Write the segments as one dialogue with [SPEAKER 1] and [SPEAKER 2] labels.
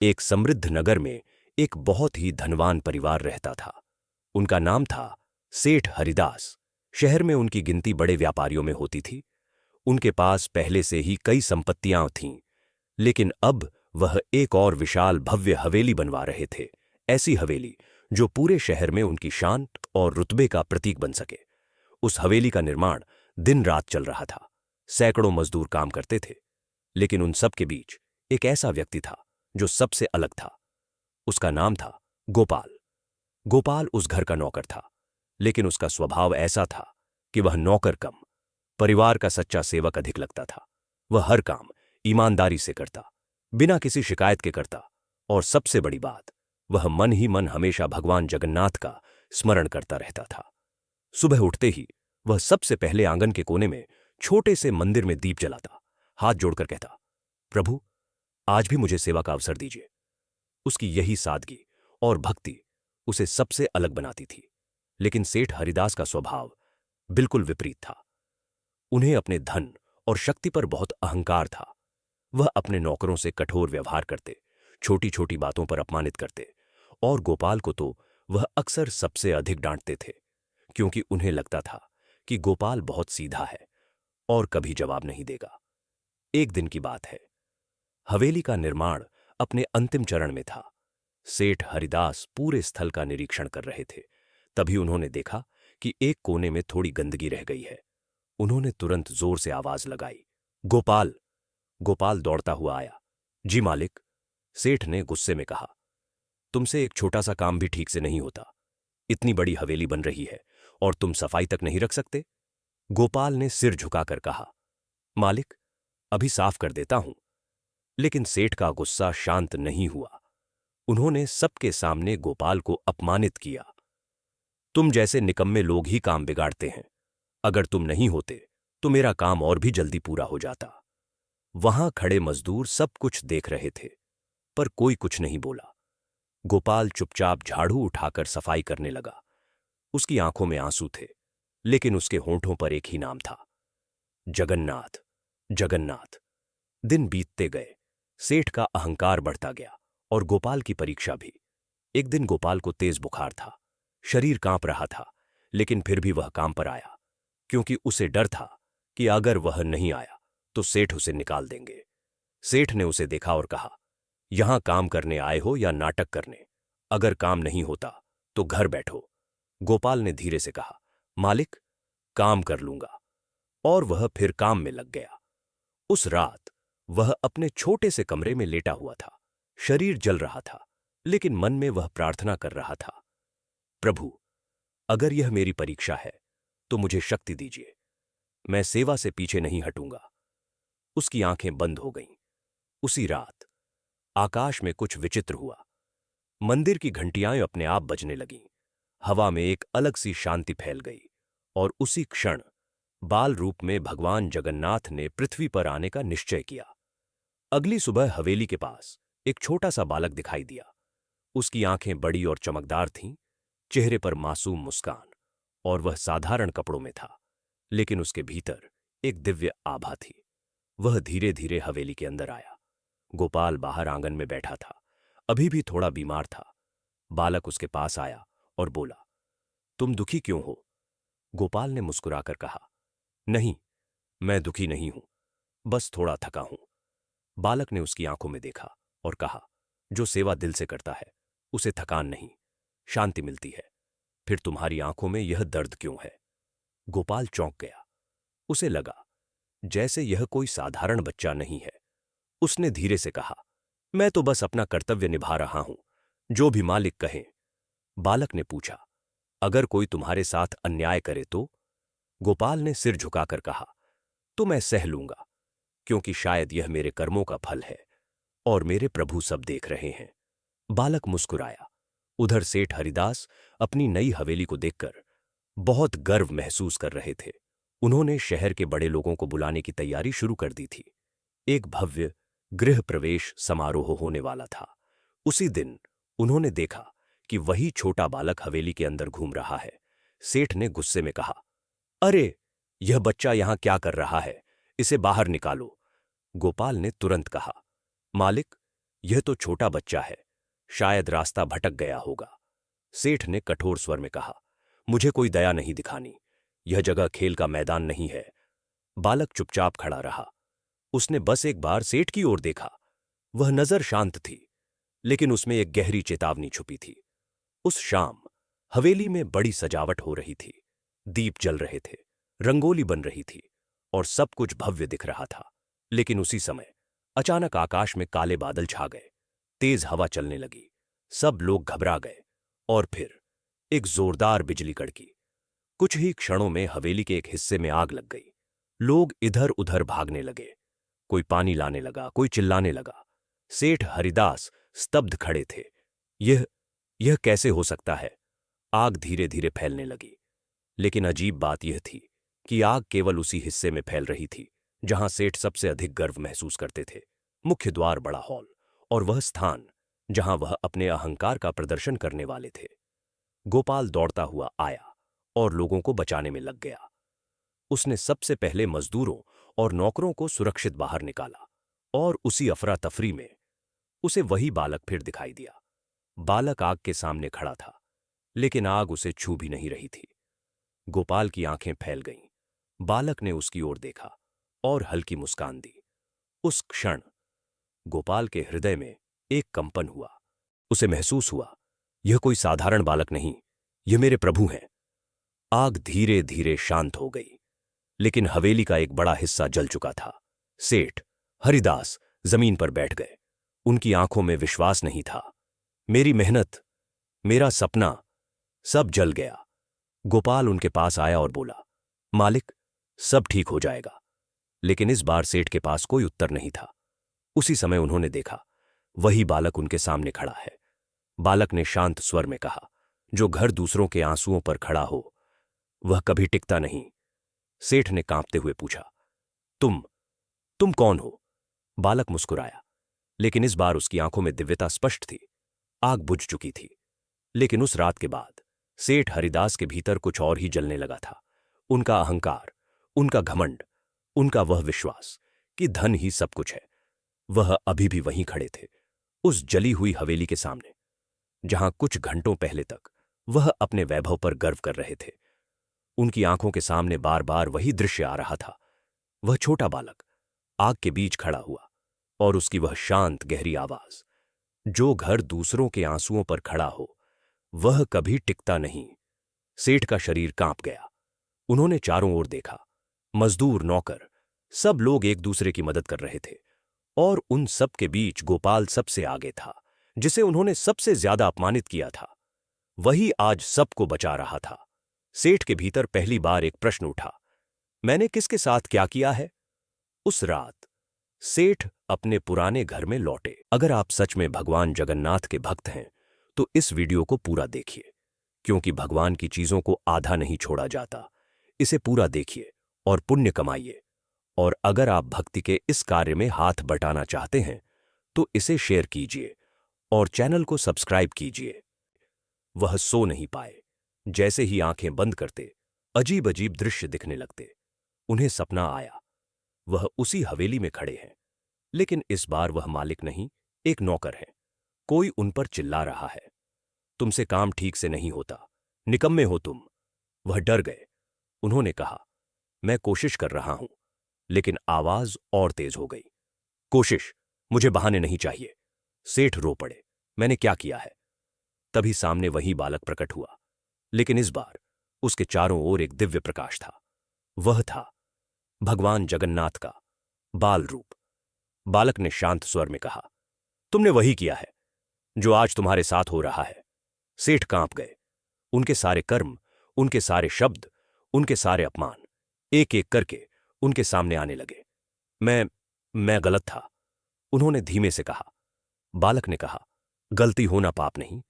[SPEAKER 1] एक समृद्ध नगर में एक बहुत ही धनवान परिवार रहता था। उनका नाम था सेठ हरिदास। शहर में उनकी गिनती बड़े व्यापारियों में होती थी। उनके पास पहले से ही कई संपत्तियां थीं, लेकिन अब वह एक और विशाल भव्य हवेली बनवा रहे थे। ऐसी हवेली जो पूरे शहर में उनकी शान और रुतबे का प्रतीक बन सके। उस हवेली का निर्माण दिन रात चल रहा था। सैकड़ों मजदूर काम करते थे, लेकिन उन सब के बीच एक ऐसा व्यक्ति था जो सबसे अलग था। उसका नाम था गोपाल। गोपाल उस घर का नौकर था, लेकिन उसका स्वभाव ऐसा था कि वह नौकर कम, परिवार का सच्चा सेवक अधिक लगता था। वह हर काम ईमानदारी से करता, बिना किसी शिकायत के करता, और सबसे बड़ी बात, वह मन ही मन हमेशा भगवान जगन्नाथ का स्मरण करता रहता था। सुबह उठते ही वह सबसे पहले आंगन के कोने में छोटे से मंदिर में दीप जलाता, हाथ जोड़कर कहता, प्रभु, आज भी मुझे सेवा का अवसर दीजिए। उसकी यही सादगी और भक्ति उसे सबसे अलग बनाती थी। लेकिन सेठ हरिदास का स्वभाव बिल्कुल विपरीत था। उन्हें अपने धन और शक्ति पर बहुत अहंकार था। वह अपने नौकरों से कठोर व्यवहार करते, छोटी छोटी बातों पर अपमानित करते, और गोपाल को तो वह अक्सर सबसे अधिक डांटते थे, क्योंकि उन्हें लगता था कि गोपाल बहुत सीधा है और कभी जवाब नहीं देगा। एक दिन की बात है, हवेली का निर्माण अपने अंतिम चरण में था। सेठ हरिदास पूरे स्थल का निरीक्षण कर रहे थे। तभी उन्होंने देखा कि एक कोने में थोड़ी गंदगी रह गई है। उन्होंने तुरंत जोर से आवाज लगाई, गोपाल। गोपाल दौड़ता हुआ आया। जी मालिक, सेठ ने गुस्से में कहा, तुमसे एक छोटा सा काम भी ठीक से नहीं होता। इतनी बड़ी हवेली बन रही है और तुम सफाई तक नहीं रख सकते। गोपाल ने सिर झुकाकर कहा, मालिक, अभी साफ कर देता हूं। लेकिन सेठ का गुस्सा शांत नहीं हुआ। उन्होंने सबके सामने गोपाल को अपमानित किया। तुम जैसे निकम्मे लोग ही काम बिगाड़ते हैं। अगर तुम नहीं होते तो मेरा काम और भी जल्दी पूरा हो जाता। वहां खड़े मजदूर सब कुछ देख रहे थे, पर कोई कुछ नहीं बोला। गोपाल चुपचाप झाड़ू उठाकर सफाई करने लगा। उसकी आंखों में आंसू थे, लेकिन उसके होंठों पर एक ही नाम था, जगन्नाथ, जगन्नाथ। दिन बीतते गए, सेठ का अहंकार बढ़ता गया और गोपाल की परीक्षा भी। एक दिन गोपाल को तेज बुखार था, शरीर कांप रहा था, लेकिन फिर भी वह काम पर आया, क्योंकि उसे डर था कि अगर वह नहीं आया तो सेठ उसे निकाल देंगे। सेठ ने उसे देखा और कहा, यहां काम करने आए हो या नाटक करने? अगर काम नहीं होता तो घर बैठो। गोपाल ने धीरे से कहा, मालिक, काम कर लूंगा। और वह फिर काम में लग गया। उस रात वह अपने छोटे से कमरे में लेटा हुआ था। शरीर जल रहा था, लेकिन मन में वह प्रार्थना कर रहा था, प्रभु, अगर यह मेरी परीक्षा है तो मुझे शक्ति दीजिए। मैं सेवा से पीछे नहीं हटूंगा। उसकी आंखें बंद हो गईं। उसी रात आकाश में कुछ विचित्र हुआ। मंदिर की घंटियां अपने आप बजने लगीं। हवा में एक अलग सी शांति फैल गई, और उसी क्षण बाल रूप में भगवान जगन्नाथ ने पृथ्वी पर आने का निश्चय किया। अगली सुबह हवेली के पास एक छोटा सा बालक दिखाई दिया। उसकी आंखें बड़ी और चमकदार थीं, चेहरे पर मासूम मुस्कान, और वह साधारण कपड़ों में था, लेकिन उसके भीतर एक दिव्य आभा थी। वह धीरे धीरे हवेली के अंदर आया। गोपाल बाहर आंगन में बैठा था, अभी भी थोड़ा बीमार था। बालक उसके पास आया और बोला, तुम दुखी क्यों हो? गोपाल ने मुस्कुराकर कहा, नहीं, मैं दुखी नहीं हूं, बस थोड़ा थका हूं। बालक ने उसकी आंखों में देखा और कहा, जो सेवा दिल से करता है उसे थकान नहीं, शांति मिलती है। फिर तुम्हारी आंखों में यह दर्द क्यों है? गोपाल चौंक गया। उसे लगा जैसे यह कोई साधारण बच्चा नहीं है। उसने धीरे से कहा, मैं तो बस अपना कर्तव्य निभा रहा हूं, जो भी मालिक कहे। बालक ने पूछा, अगर कोई तुम्हारे साथ अन्याय करे तो? गोपाल ने सिर झुकाकर कहा, तो मैं सह लूंगा, क्योंकि शायद यह मेरे कर्मों का फल है और मेरे प्रभु सब देख रहे हैं। बालक मुस्कुराया। उधर सेठ हरिदास अपनी नई हवेली को देखकर बहुत गर्व महसूस कर रहे थे। उन्होंने शहर के बड़े लोगों को बुलाने की तैयारी शुरू कर दी थी। एक भव्य गृह प्रवेश समारोह होने वाला था। उसी दिन उन्होंने देखा कि वही छोटा बालक हवेली के अंदर घूम रहा है। सेठ ने गुस्से में कहा, अरे, यह बच्चा यहां क्या कर रहा है? इसे बाहर निकालो। गोपाल ने तुरंत कहा, मालिक, यह तो छोटा बच्चा है, शायद रास्ता भटक गया होगा। सेठ ने कठोर स्वर में कहा, मुझे कोई दया नहीं दिखानी, यह जगह खेल का मैदान नहीं है। बालक चुपचाप खड़ा रहा। उसने बस एक बार सेठ की ओर देखा। वह नजर शांत थी, लेकिन उसमें एक गहरी चेतावनी छुपी थी। उस शाम हवेली में बड़ी सजावट हो रही थी। दीप जल रहे थे, रंगोली बन रही थी और सब कुछ भव्य दिख रहा था। लेकिन उसी समय अचानक आकाश में काले बादल छा गए, तेज हवा चलने लगी, सब लोग घबरा गए और फिर एक जोरदार बिजली कड़की। कुछ ही क्षणों में हवेली के एक हिस्से में आग लग गई। लोग इधर उधर भागने लगे, कोई पानी लाने लगा, कोई चिल्लाने लगा। सेठ हरिदास स्तब्ध खड़े थे। यह कैसे हो सकता है? आग धीरे धीरे फैलने लगी, लेकिन अजीब बात यह थी कि आग केवल उसी हिस्से में फैल रही थी जहां सेठ सबसे अधिक गर्व महसूस करते थे। मुख्य द्वार, बड़ा हॉल और वह स्थान जहां वह अपने अहंकार का प्रदर्शन करने वाले थे। गोपाल दौड़ता हुआ आया और लोगों को बचाने में लग गया। उसने सबसे पहले मजदूरों और नौकरों को सुरक्षित बाहर निकाला और उसी अफरा तफरी में उसे वही बालक फिर दिखाई दिया। बालक आग के सामने खड़ा था, लेकिन आग उसे छू भी नहीं रही थी। गोपाल की आंखें फैल गईं। बालक ने उसकी ओर देखा और हल्की मुस्कान दी। उस क्षण गोपाल के हृदय में एक कंपन हुआ। उसे महसूस हुआ, यह कोई साधारण बालक नहीं, यह मेरे प्रभु हैं। आग धीरे धीरे शांत हो गई, लेकिन हवेली का एक बड़ा हिस्सा जल चुका था। सेठ हरिदास जमीन पर बैठ गए। उनकी आंखों में विश्वास नहीं था। मेरी मेहनत, मेरा सपना, सब जल गया। गोपाल उनके पास आया और बोला, मालिक, सब ठीक हो जाएगा। लेकिन इस बार सेठ के पास कोई उत्तर नहीं था। उसी समय उन्होंने देखा, वही बालक उनके सामने खड़ा है। बालक ने शांत स्वर में कहा, जो घर दूसरों के आंसुओं पर खड़ा हो वह कभी टिकता नहीं। सेठ ने कांपते हुए पूछा, तुम कौन हो? बालक मुस्कुराया, लेकिन इस बार उसकी आंखों में दिव्यता स्पष्ट थी। आग बुझ चुकी थी, लेकिन उस रात के बाद सेठ हरिदास के भीतर कुछ और ही जलने लगा था। उनका अहंकार, उनका घमंड, उनका वह विश्वास कि धन ही सब कुछ है। वह अभी भी वहीं खड़े थे, उस जली हुई हवेली के सामने, जहां कुछ घंटों पहले तक वह अपने वैभव पर गर्व कर रहे थे। उनकी आंखों के सामने बार बार वही दृश्य आ रहा था। वह छोटा बालक आग के बीच खड़ा हुआ और उसकी वह शांत गहरी आवाज, जो घर दूसरों के आंसुओं पर खड़ा हो वह कभी टिकता नहीं। सेठ का शरीर कांप गया। उन्होंने चारों ओर देखा। मजदूर, नौकर, सब लोग एक दूसरे की मदद कर रहे थे और उन सब के बीच गोपाल सबसे आगे था, जिसे उन्होंने सबसे ज्यादा अपमानित किया था। वही आज सबको बचा रहा था। सेठ के भीतर पहली बार एक प्रश्न उठा, मैंने किसके साथ क्या किया है? उस रात सेठ अपने पुराने घर में लौटे। अगर आप सच में भगवान जगन्नाथ के भक्त हैं तो इस वीडियो को पूरा देखिए, क्योंकि भगवान की चीजों को आधा नहीं छोड़ा जाता। इसे पूरा देखिए और पुण्य कमाइए। और अगर आप भक्ति के इस कार्य में हाथ बटाना चाहते हैं तो इसे शेयर कीजिए और चैनल को सब्सक्राइब कीजिए। वह सो नहीं पाए। जैसे ही आंखें बंद करते अजीब अजीब दृश्य दिखने लगते। उन्हें सपना आया, वह उसी हवेली में खड़े हैं, लेकिन इस बार वह मालिक नहीं, एक नौकर है। कोई उन पर चिल्ला रहा है, तुमसे काम ठीक से नहीं होता, निकम्मे हो तुम। वह डर गए। उन्होंने कहा, मैं कोशिश कर रहा हूं। लेकिन आवाज और तेज हो गई, कोशिश, मुझे बहाने नहीं चाहिए। सेठ रो पड़े, मैंने क्या किया है? तभी सामने वही बालक प्रकट हुआ, लेकिन इस बार उसके चारों ओर एक दिव्य प्रकाश था। वह था भगवान जगन्नाथ का बाल रूप। बालक ने शांत स्वर में कहा, तुमने वही किया है जो आज तुम्हारे साथ हो रहा है। सेठ कांप गए। उनके सारे कर्म, उनके सारे शब्द, उनके सारे अपमान एक एक करके उनके सामने आने लगे। मैं गलत था, उन्होंने धीमे से कहा। बालक ने कहा, गलती होना पाप नहीं,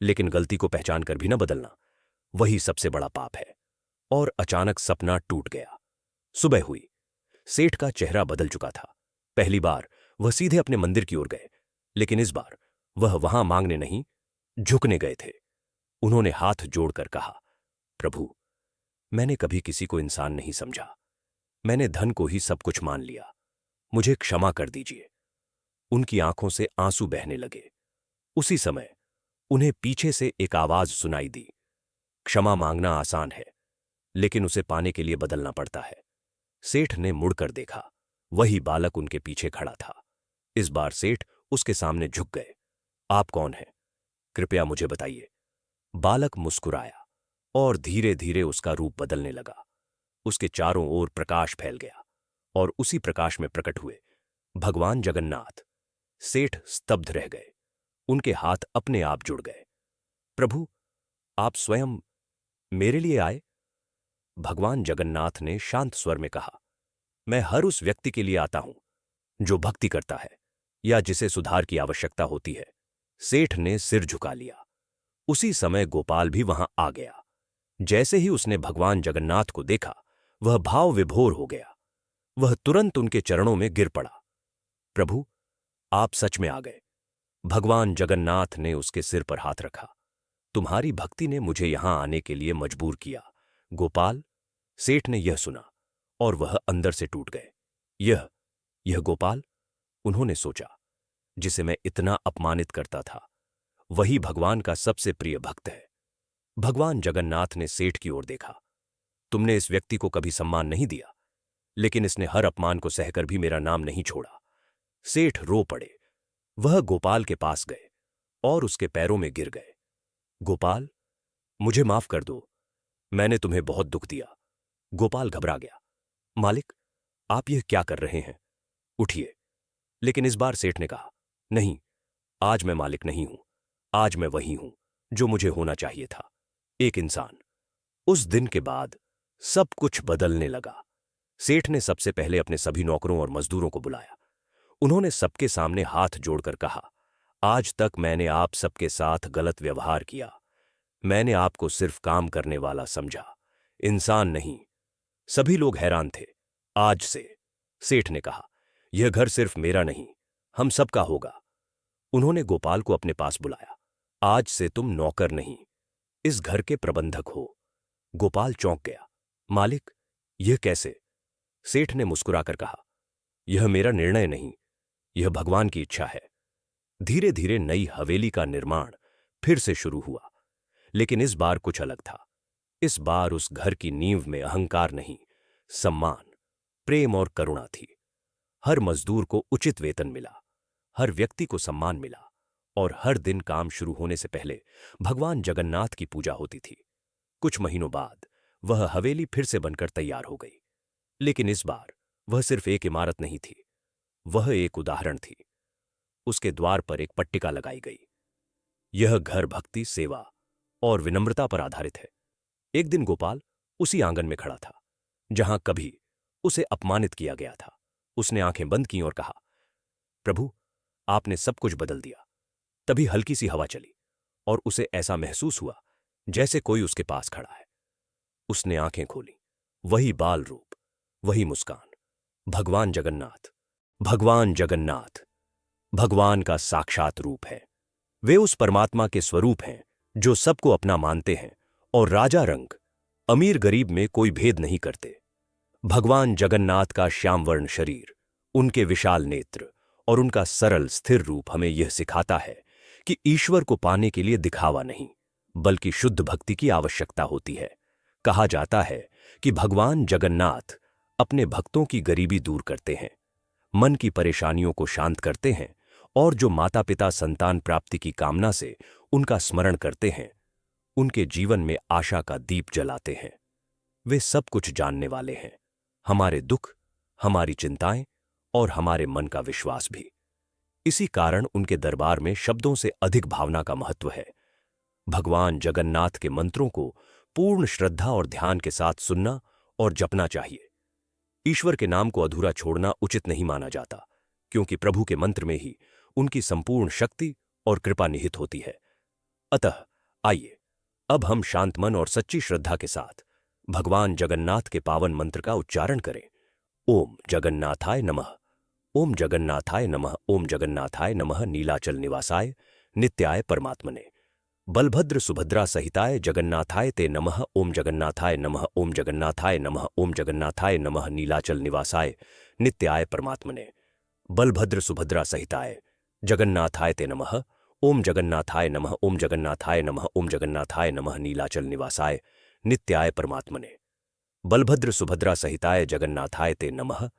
[SPEAKER 1] लेकिन गलती को पहचान कर भी न बदलना, वही सबसे बड़ा पाप है। और अचानक सपना टूट गया। सुबह हुई। सेठ का चेहरा बदल चुका था। पहली बार वह सीधे अपने मंदिर की ओर गए, लेकिन इस बार वह वहां मांगने नहीं, झुकने गए थे। उन्होंने हाथ जोड़कर कहा, प्रभु, मैंने कभी किसी को इंसान नहीं समझा। मैंने धन को ही सब कुछ मान लिया। मुझे क्षमा कर दीजिए। उनकी आंखों से आंसू बहने लगे। उसी समय उन्हें पीछे से एक आवाज सुनाई दी, क्षमा मांगना आसान है, लेकिन उसे पाने के लिए बदलना पड़ता है। सेठ ने मुड़कर देखा, वही बालक उनके पीछे खड़ा था। इस बार सेठ उसके सामने झुक गए। आप कौन हैं? कृपया मुझे बताइए। बालक मुस्कुराया और धीरे धीरे उसका रूप बदलने लगा। उसके चारों ओर प्रकाश फैल गया और उसी प्रकाश में प्रकट हुए भगवान जगन्नाथ। सेठ स्तब्ध रह गए, उनके हाथ अपने आप जुड़ गए। प्रभु, आप स्वयं मेरे लिए आए? भगवान जगन्नाथ ने शांत स्वर में कहा, मैं हर उस व्यक्ति के लिए आता हूं जो भक्ति करता है या जिसे सुधार की आवश्यकता होती है। सेठ ने सिर झुका लिया। उसी समय गोपाल भी वहां आ गया। जैसे ही उसने भगवान जगन्नाथ को देखा, वह भाव विभोर हो गया। वह तुरंत उनके चरणों में गिर पड़ा। प्रभु, आप सच में आ गए। भगवान जगन्नाथ ने उसके सिर पर हाथ रखा। तुम्हारी भक्ति ने मुझे यहां आने के लिए मजबूर किया, गोपाल। सेठ ने यह सुना और वह अंदर से टूट गए। यह गोपाल, उन्होंने सोचा, जिसे मैं इतना अपमानित करता था, वही भगवान का सबसे प्रिय भक्त है। भगवान जगन्नाथ ने सेठ की ओर देखा। तुमने इस व्यक्ति को कभी सम्मान नहीं दिया, लेकिन इसने हर अपमान को सहकर भी मेरा नाम नहीं छोड़ा। सेठ रो पड़े। वह गोपाल के पास गए और उसके पैरों में गिर गए। गोपाल, मुझे माफ कर दो, मैंने तुम्हें बहुत दुख दिया। गोपाल घबरा गया। मालिक, आप यह क्या कर रहे हैं? उठिए। लेकिन इस बार सेठ ने कहा, नहीं, आज मैं मालिक नहीं हूं। आज मैं वही हूं जो मुझे होना चाहिए था, एक इंसान। उस दिन के बाद सब कुछ बदलने लगा। सेठ ने सबसे पहले अपने सभी नौकरों और मजदूरों को बुलाया। उन्होंने सबके सामने हाथ जोड़कर कहा, आज तक मैंने आप सबके साथ गलत व्यवहार किया। मैंने आपको सिर्फ काम करने वाला समझा, इंसान नहीं। सभी लोग हैरान थे। आज से, सेठ ने कहा, यह घर सिर्फ मेरा नहीं, हम सबका होगा। उन्होंने गोपाल को अपने पास बुलाया। आज से तुम नौकर नहीं, इस घर के प्रबंधक हो। गोपाल चौंक गया। मालिक, यह कैसे? सेठ ने मुस्कुराकर कहा, यह मेरा निर्णय नहीं, यह भगवान की इच्छा है। धीरे धीरे नई हवेली का निर्माण फिर से शुरू हुआ, लेकिन इस बार कुछ अलग था। इस बार उस घर की नींव में अहंकार नहीं, सम्मान, प्रेम और करुणा थी। हर मजदूर को उचित वेतन मिला, हर व्यक्ति को सम्मान मिला और हर दिन काम शुरू होने से पहले भगवान जगन्नाथ की पूजा होती थी। कुछ महीनों बाद वह हवेली फिर से बनकर तैयार हो गई, लेकिन इस बार वह सिर्फ एक इमारत नहीं थी, वह एक उदाहरण थी। उसके द्वार पर एक पट्टिका लगाई गई, यह घर भक्ति, सेवा और विनम्रता पर आधारित है। एक दिन गोपाल उसी आंगन में खड़ा था जहां कभी उसे अपमानित किया गया था। उसने आंखें बंद की और कहा, प्रभु, आपने सब कुछ बदल दिया। तभी हल्की सी हवा चली और उसे ऐसा महसूस हुआ जैसे कोई उसके पास खड़ा है। उसने आंखें खोली, वही बाल रूप, वही मुस्कान। भगवान जगन्नाथ, भगवान जगन्नाथ भगवान का साक्षात रूप है। वे उस परमात्मा के स्वरूप हैं जो सबको अपना मानते हैं और राजा रंग, अमीर गरीब में कोई भेद नहीं करते। भगवान जगन्नाथ का श्यामवर्ण शरीर, उनके विशाल नेत्र और उनका सरल स्थिर रूप हमें यह सिखाता है कि ईश्वर को पाने के लिए दिखावा नहीं, बल्कि शुद्ध भक्ति की आवश्यकता होती है। कहा जाता है कि भगवान जगन्नाथ अपने भक्तों की गरीबी दूर करते हैं, मन की परेशानियों को शांत करते हैं और जो माता पिता संतान प्राप्ति की कामना से उनका स्मरण करते हैं, उनके जीवन में आशा का दीप जलाते हैं। वे सब कुछ जानने वाले हैं, हमारे दुख, हमारी चिंताएं और हमारे मन का विश्वास भी। इसी कारण उनके दरबार में शब्दों से अधिक भावना का महत्व है। भगवान जगन्नाथ के मंत्रों को पूर्ण श्रद्धा और ध्यान के साथ सुनना और जपना चाहिए। ईश्वर के नाम को अधूरा छोड़ना उचित नहीं माना जाता, क्योंकि प्रभु के मंत्र में ही उनकी संपूर्ण शक्ति और कृपा निहित होती है। अतः आइए अब हम शांत मन और सच्ची श्रद्धा के साथ भगवान जगन्नाथ के पावन मंत्र का उच्चारण करें। ओम जगन्नाथाय नमः, ओम जगन्नाथाय नमः, ओम जगन्नाथाय नमः। नीलाचल निवासाय नित्याय परमात्मने, बलभद्र सुभद्रा सहिताय जगन्नाथाय ते नमः। ओम जगन्नाथाय नमः, ओम जगन्नाथाय नमः, ओम जगन्नाथाय नमः। नीलाचल निवासाय नित्याय परमात्मने, बलभद्र सुभद्रा सहिताय जगन्नाथाय ते नमः। ओम जगन्नाथाय नमः। ओम जगन्नाथाय नमः। ओम जगन्नाथाय नमः। नीलाचल निवासाय नित्याय परमात्मने। बलभद्र सुभद्रा सहिताय जगन्नाथाय ते नमः।